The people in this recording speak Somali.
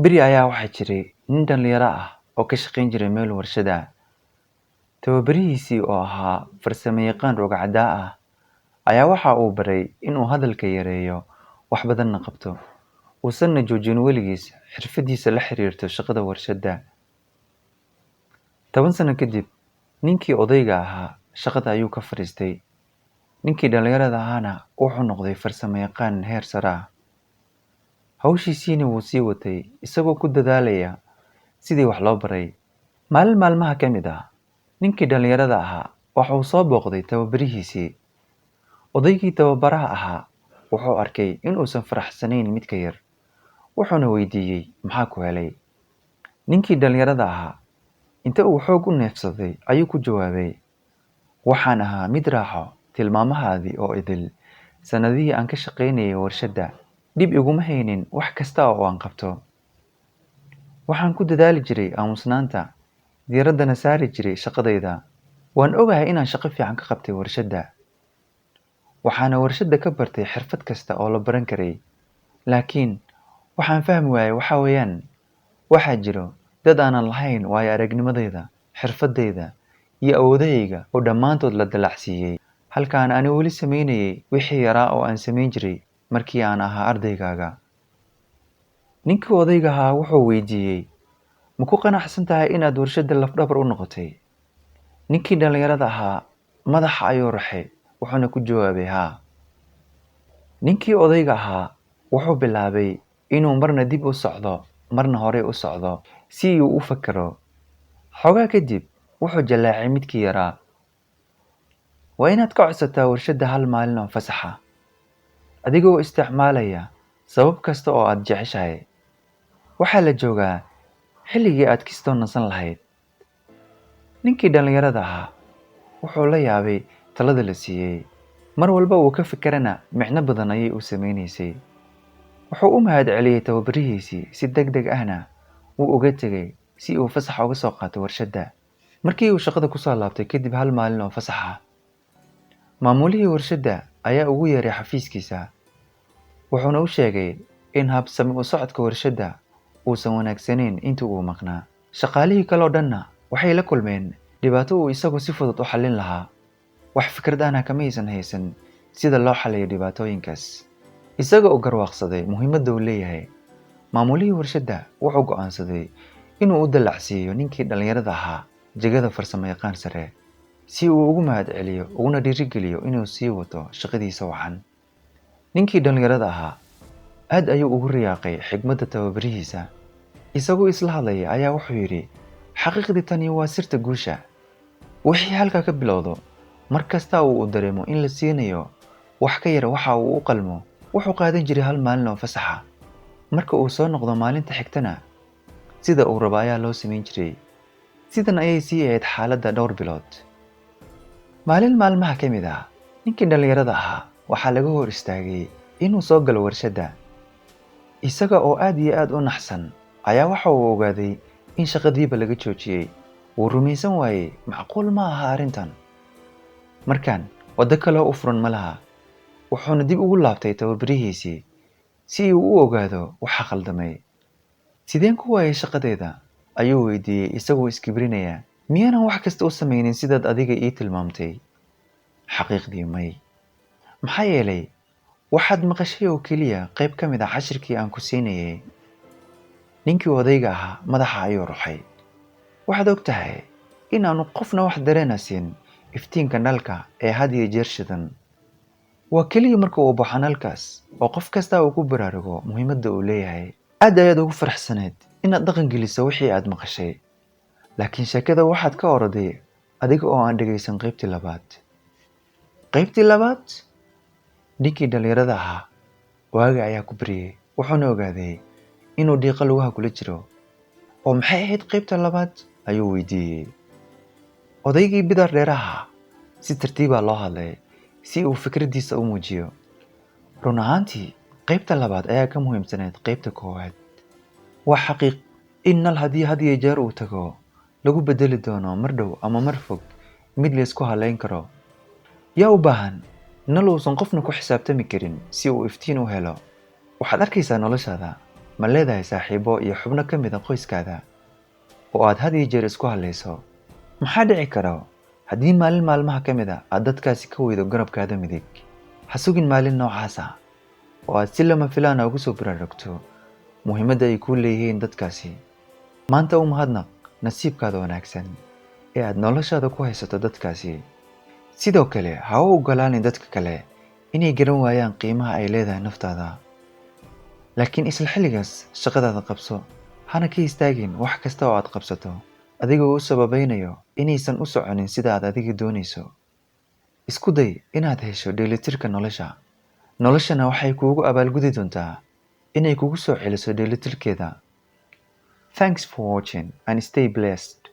Beri ayaa waxaa jiray nin dhalinyaro ah oo ka shaqayn jiray meel warshad ah. Tababarihiisii oo ahaa farsamayaqaan rogcaddaa ah ayaa waxa uu baray inuu hadalka yareeyo, wax badanna qabto, uusanna joojin weligiis xirfadiisa la xiriirta shaqada warshadda. 10 sano kadib, ninkii odayga ahaa shaqada ayuu ka fadhiistay. Ninkii dhalinyarada ahaana wuxuu noqday farsamayaqaan heer sare ah. Hawshiisiina wuu sii watay isagoo ku dadaalaya sidii wax loo baray. Maalin maalmaha ka mid ah, ninkii dhalinyarada ahaa waxa uu soo booqday tababarihiisii. Odaygii tababaraha ahaa wuxuu arkay in uusan faraxsanayn midka yar, wuxuuna weydiiyey maxaa ku helay. Ninkii dhalinyarada ahaa inta uu xoog u neefsaday ayuu ku jawaabay, waxaan ahaa mid raaco tilmaamahaadii oo idil. Sanadihii aan ka shaqaynayay warshadda, dhib iguma haynin wax kasta oo aan qabto. Waxaan ku dadaali jiray aamusnaanta, diiraddana saari jiray shaqadayda. Waan ogahay inaan shaqo fiican ka qabtay warshadda, waxaana warshadda ka bartay xirfad kasta oo la baran karay. Laakiin waxaan fahmi waayay waxaa jiro dad aanan lahayn waayo aragnimadayda, xirfadayda iyo awoodahayga oo dhammaantood la dallacsiiyey, halkaan ani weli samaynayay wixii yaraa oo aan samayn jiray markii aan ahaa ardaygaaga. Ninkii odayga ahaa wuxuu weydiiyey, ma ku qanacsan tahay inaad warshadda lafdhabar u noqotay? Ninkii dhalinyarada ahaa madaxa ayuu raxay, wuxuuna ku jawaabay haa. Ninkii odayga ahaa wuxuu bilaabay inuu marna dib u socdo, marna horey u socdo si uu u fakaro. Xogaa kadib wuxuu jalaacay midkii yaraa. Waa inaad ka codsataa warshadda hal maalin oo fasax ah, adigoo isticmaalaya sabab kasta oo aad jeceshahay. Waxaa la joogaa xilligii aad kastoo nasan lahayd. Ninkii dhalinyarada ahaa wuxuu la yaabay talada la siiyey. Mar walba uu ka fikirana micno badan ayay u sameynaysay. Wuxuu u mahadceliyey tababarihiisii si degdeg ahna wuu uga tegay si uu fasax uga soo qaato warshadda. Markii uu shaqada ku soo laabtay kadib hal maalin oo fasax ah, maamulihii warshadda ayaa ugu yeeray xafiiskiisa, wuxuuna u sheegay in habsami u socodka warshadda uusan wanaagsanayn intii uu maqnaa. Shaqaalihii kale oo dhanna waxay la kulmeen dhibaato uu isagu si fudud u xallin lahaa. Wax fikrad ahna kama aysan haysan sida loo xalliyo dhibaatooyinkaas. Isaga oo garwaaqsaday muhiimadda uu leeyahay, maamulihii warshadda wuxuu go'aansaday inuu u dallacsiiyo ninkii dhalinyarada ahaa jagada farsamayaqaan sare, si uu ugu mahadceliyo uguna dhiirigeliyo inuu sii wato shaqadiisa wacan. Ninkii dhalinyarada ahaa aad ayuu ugu riyaaqay xigmadda tababarihiisa. Isagoo isla hadlaya ayaa wuxuu yidhi, xaqiiqdii tani waa sirta guusha. Wixii halkaa ka bilowdo, mar kasta uu dareemo in la siinayo wax ka yar waxa uu u qalmo, wuxuu qaadan jiray hal maalin oo fasax ah. Marka uu soo noqdo maalinta xigtana, sida uu rabo ayaa loo samayn jiray. Sidan ayay sii ahayd xaaladda dhowr bilood. Maalin maalmaha ka mid ah, ninkii dhalinyarada ahaa waxaa laga hor istaagay inuu soo galo warshadda. Isaga oo aad iyo aad u naxsan ayaa waxa uu ogaaday in shaqadiiba laga joojiyey. Wuu rumaysan waayey, macquul ma aha arrintan. Markaan waddo kale u furan ma laha. Wuxuuna dib ugu laabtay tababarihiisii si uu u ogaado waxa khaldamay. Sideen ku waayay shaqadayda? Ayuu weydiiyey isagoo iskibrinaya. Miyaanan wax kasta u samaynin sidaad adiga ii tilmaamtay? Xaqiiqdii may. Maxaa yeelay waxaad maqashay oo keliya qayb ka mid ah cashirkii aan ku siinayay. Ninkii odayga ahaa madaxa ayuu ruxay. Waxaad og tahay inaanu qofna wax dareena siin iftiinka nalka ee had iyo jeer shidan. Waa keliya marka uu baxo nalkaas oo qof kasta uu ku baraarugo muhiimadda uu leeyahay. Aad ayaad ugu faraxsaneed inaad dhaqan geliso wixii aad maqashay. Laakiin sheekada waxaad ka oroday adiga oo aan dhagaysan qaybtii labaad. Qaybtii labaad? Ninkii dhalinyarada ahaa waaga ayaa ku baryay, wuxuuna ogaaday inuu dhiiqa lugaha kula jiro. Oo maxay ahayd qaybta labaad? Ayuu weydiiyey. Odaygii bidar dheeraha si tartiiba loo hadlay si uu fikradiisa u muujiyo. Run ahaantii qaybta labaad ayaa ka muhiimsanayd qaybta koowaad. Waa xaqiiq in nal haddii had iyo jeer uu tago lagu bedeli doono mar dhow ama mar fog mid la isku halayn karo. Yaa u baahan nal uusan qofna ku xisaabtami karin si uu iftiin u helo. Waxaad arkaysaa noloshaada ma leedahay saaxiibo iyo xubno ka mid a qoyskaada oo aad had iyo jeer isku hallayso? maxaa dhici kara haddii maalin maalmaha ka mid a aad dadkaasi ka weydo garabkaada midig? ha sugin maalin noocaas ah oo aad si lama filaana ugu soo baraarugto muhiimadda ay kuu leeyihiin dadkaasi. maanta u mahadnaq nasiibkaada wanaagsan ee aad noloshaada ku haysato dadkaasi. sidoo kale ha u oggolaanin dadka kale inay garan waayaan qiimaha ay leedahay naftaada. laakiin isla xilligaas shaqadaada qabso, hana ka istaagin wax kasta oo aad qabsato adigoo u sababaynayo inaysan u soconin sida aad adiga doonayso. isku day inaad hesho dheelitirka nolosha. noloshana waxay kuugu abaalgudi doontaa inay kugu soo celiso dheelitirkeeda. Thanks for watching and stay blessed.